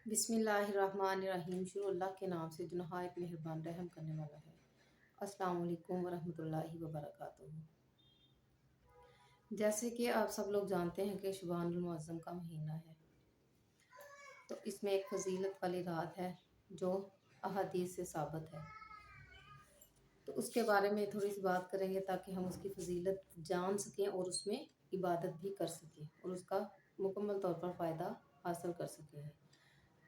बिस्मिल्लाहिर्रहमानिर्रहीम। शुरू अल्लाह के नाम से जो नहायत मेहरबान रहम करने वाला है। अस्सलाम वालेकुम वरहमतुल्लाहि वबरकातुहू। जैसे कि आप सब लोग जानते हैं कि शुबानुल मुअज़्ज़म का महीना है, तो इसमें एक फजीलत वाली रात है जो अहादीस से साबित है। तो उसके बारे में थोड़ी सी बात करेंगे ताकि हम उसकी फजीलत जान सकें और उसमें इबादत भी कर सकें और उसका मुकम्मल तौर पर फ़ायदा हासिल कर सकें।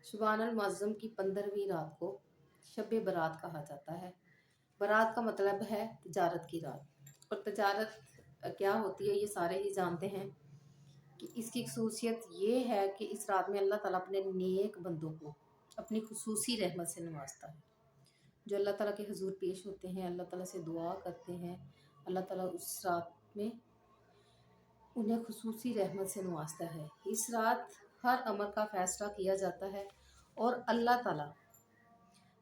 शुबानुल मुअज़्ज़म की 15वीं रात को शब बारात कहा जाता है। बारात का मतलब है तजारत की रात, और तजारत क्या होती है ये सारे ही जानते हैं कि इसकी खसूसियत ये है कि इस रात में अल्लाह ताला अपने नेक बंदों को अपनी खुसूसी रहमत से नवाजता है। जो अल्लाह ताला के हुजूर पेश होते हैं, अल्लाह ताला से दुआ करते हैं, अल्लाह ताला उस रात में उन्हें खुसूसी रहमत से नवाजता है। इस रात हर अमर का फ़ैसला किया जाता है और अल्लाह ताला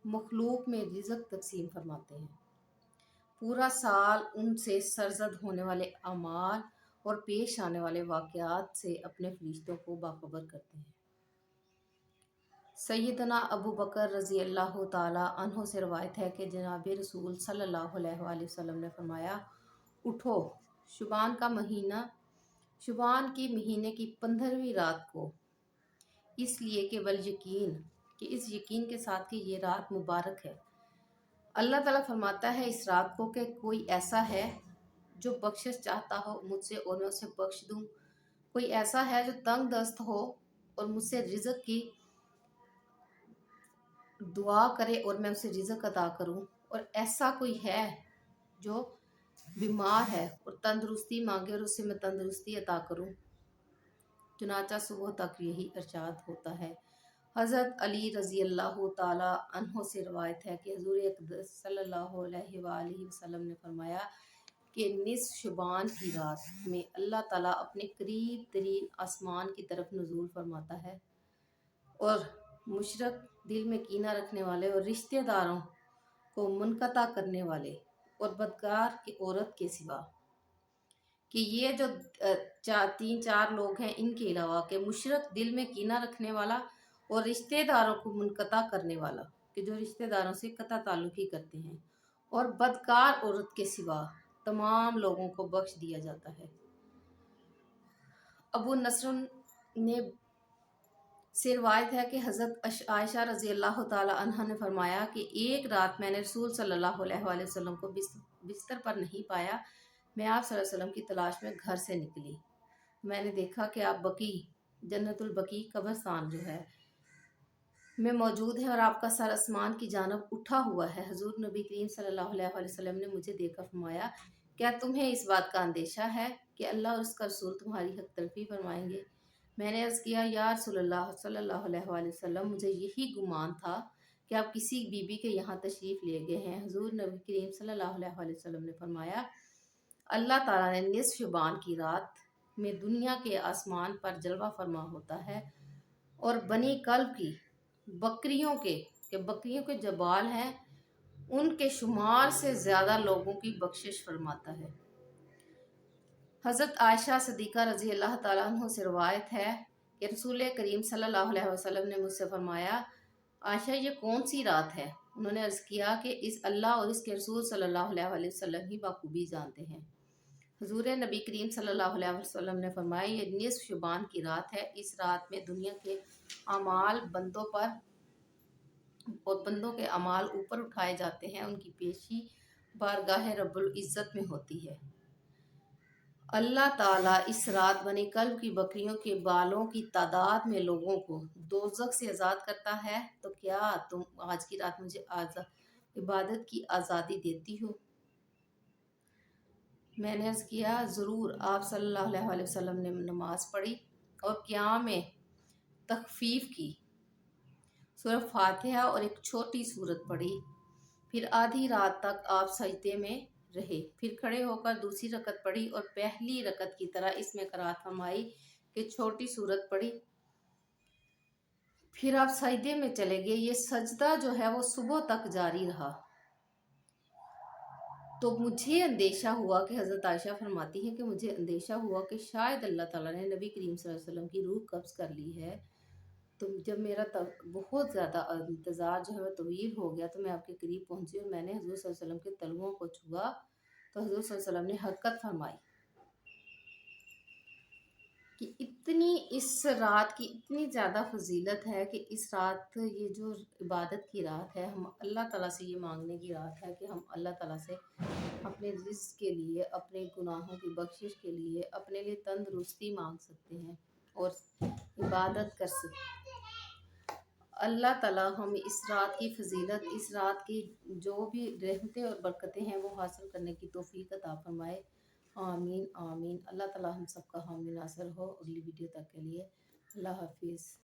मखलूक में रिज़्क़ तकसीम फरमाते हैं। पूरा साल उनसे सरजद होने वाले अमाल और पेश आने वाले वाक़यात से अपने फरिश्तों को बाखबर करते हैं। सैयदना अबू बकर रज़ी अल्लाह ताला अन्हो से रवायत है कि जनाब रसूल सल्लल्लाहु अलैहि वसल्लम ने फरमाया, उठो, शुबान का महीना, शुबान के महीने की 15वीं रात को, इसलिए कि वल यकीन, कि इस यकीन के साथ कि ये रात मुबारक है। अल्लाह ताला फरमाता है इस रात को कि कोई ऐसा है जो बख्शिश चाहता हो मुझसे और मैं उसे बख्श दूं, कोई ऐसा है जो तंग दस्त हो और मुझसे रिज़्क़ की दुआ करे और मैं उसे रिज़्क़ अता करूं, और ऐसा कोई है जो बीमार है और तंदुरुस्ती मांगे और उसे मैं तंदुरुस्ती अता करूं। चुनाचा सुबह तक यही इरशाद होता है। हज़रत अली रज़ी अल्लाह ताला अन्हो से रवायत है कि हुज़ूर अक़दस सल्लल्लाहु अलैहि वसल्लम ने फरमाया कि निस्फ़ शुबान की रात में अल्लाह ताला अपने करीब तरीन आसमान की तरफ नुज़ूल फरमाता है, और मुशरक, दिल में कीना रखने वाले और रिश्तेदारों को मुनक़ता करने वाले और बदकार की औरत के सिवा, कि ये जो तीन चार लोग हैं, इनके अलावा के मुशरक, दिल में कीना रखने वाला और रिश्तेदारों को मुनक़ता करने वाला, कि जो रिश्तेदारों से कता ताल्लुक़ ही करते हैं, और बदकार औरत के सिवा तमाम लोगों को बख्श दिया जाता है। अबू नसर ने से रवायत है कि हज़रत आयशा रज़ी अल्लाह ताला अन्हा ने फरमाया कि एक रात मैंने रसूल सल्लल्लाहु अलैहि वसल्लम को बिस्तर पर नहीं पाया। मैं आप सल्लल्लाहु अलैहि वसल्लम की तलाश में घर से निकली। मैंने देखा कि आप बकी, जन्नतुल बकी कब्रिस्तान जो है में मौजूद है और आपका सर आसमान की जानब उठा हुआ है। हुज़ूर नबी करीम सल्लल्लाहु अलैहि वसल्लम ने मुझे देखकर फरमाया, क्या तुम्हें इस बात का अंदेशा है कि अल्लाह और उसका रसूल तुम्हारी हक तलफी फरमाएंगे? मैंने अर्ज़ किया, या रसूलल्लाह सल्लल्लाहु अलैहि वसल्लम, मुझे यही गुमान था कि आप किसी बीबी के यहाँ तशरीफ़ ले गए हैं। हुज़ूर नबी करीम सल्लल्लाहु अलैहि वसल्लम ने फरमाया, अल्लाह ताला ने निस्फ़ शुबान की रात में दुनिया के आसमान पर जलवा फरमा होता है और बनी कल्ब की बकरियों के जो बाल हैं उनके शुमार से ज़्यादा लोगों की बख्शिश फरमाता है। हज़रत आयशा सदीक़ा रज़ी अल्लाह ताला अन्हा से रवायत है कि रसूल करीम सल्लल्लाहु अलैहि वसल्लम ने मुझसे फरमाया, आयशा ये कौन सी रात है? उन्होंने अर्ज़ किया कि इस अल्लाह और इसके रसूल सल्लल्लाहु अलैहि वसल्लम ही बाखूबी जानते हैं। हुज़ूर नबी करीम सल्लल्लाहु अलैहि वसल्लम ने फरमाया, ये निस्फ़ शुबान की रात है। इस रात में दुनिया के अमाल बंदों पर और बंदों के अमाल ऊपर उठाए जाते हैं, उनकी पेशी बारगाह रब्बुल इज़्ज़त में होती है। अल्लाह ताला इस रात बनी कल्ब की बकरियों के बालों की तादाद में लोगों को दोज़ख से आज़ाद करता है। तो क्या तुम आज की रात मुझे इबादत की आज़ादी देती हो? मैंने अर्ज़ किया, ज़रूर। आप सल्लल्लाहु अलैहि वसल्लम ने नमाज पढ़ी और क़ियाम में तख़फ़ीफ़ की, सूरह फातिहा और एक छोटी सूरत पढ़ी। फिर आधी रात तक आप सजदे में रहे, फिर खड़े होकर दूसरी रकत पढ़ी और पहली रकत की तरह इसमें क़राअत फरमाई कि छोटी सूरत पढ़ी। फिर आप सजदे में चले गए। ये सजदा जो है वो सुबह तक जारी रहा। तो मुझे अंदेशा हुआ कि हज़रत आयशा फरमाती हैं कि मुझे अंदेशा हुआ कि शायद अल्लाह ताला ने नबी करीम सल्लल्लाहु अलैहि वसल्लम की रूह कब्ज़ कर ली है। تو جب میرا بہت زیادہ انتظار جو ہے وہ طویل ہو گیا تو میں آپ کے قریب پہنچی اور میں نے حضور صلی اللہ علیہ وسلم کے تلوؤں کو چھوا تو حضور صلی اللہ علیہ وسلم نے حرکت فرمائی کہ اتنی اس رات کی اتنی زیادہ فضیلت ہے کہ اس رات یہ جو عبادت کی رات ہے، ہم اللہ تعالیٰ سے یہ مانگنے کی رات ہے کہ ہم اللہ تعالیٰ سے اپنے رزق کے لیے، اپنے گناہوں کی بخشش کے لیے، اپنے لیے تندرستی مانگ سکتے ہیں اور عبادت کر سکتے ہیں۔ اللہ تعالیٰ ہمیں اس رات کی فضیلت، اس رات کی جو بھی رحمتیں اور برکتیں ہیں وہ حاصل کرنے کی توفیق عطا فرمائے۔ آمین آمین۔ اللہ تعالیٰ ہم سب کا حامی ناصر ہو۔ اگلی ویڈیو تک کے لیے اللہ حافظ۔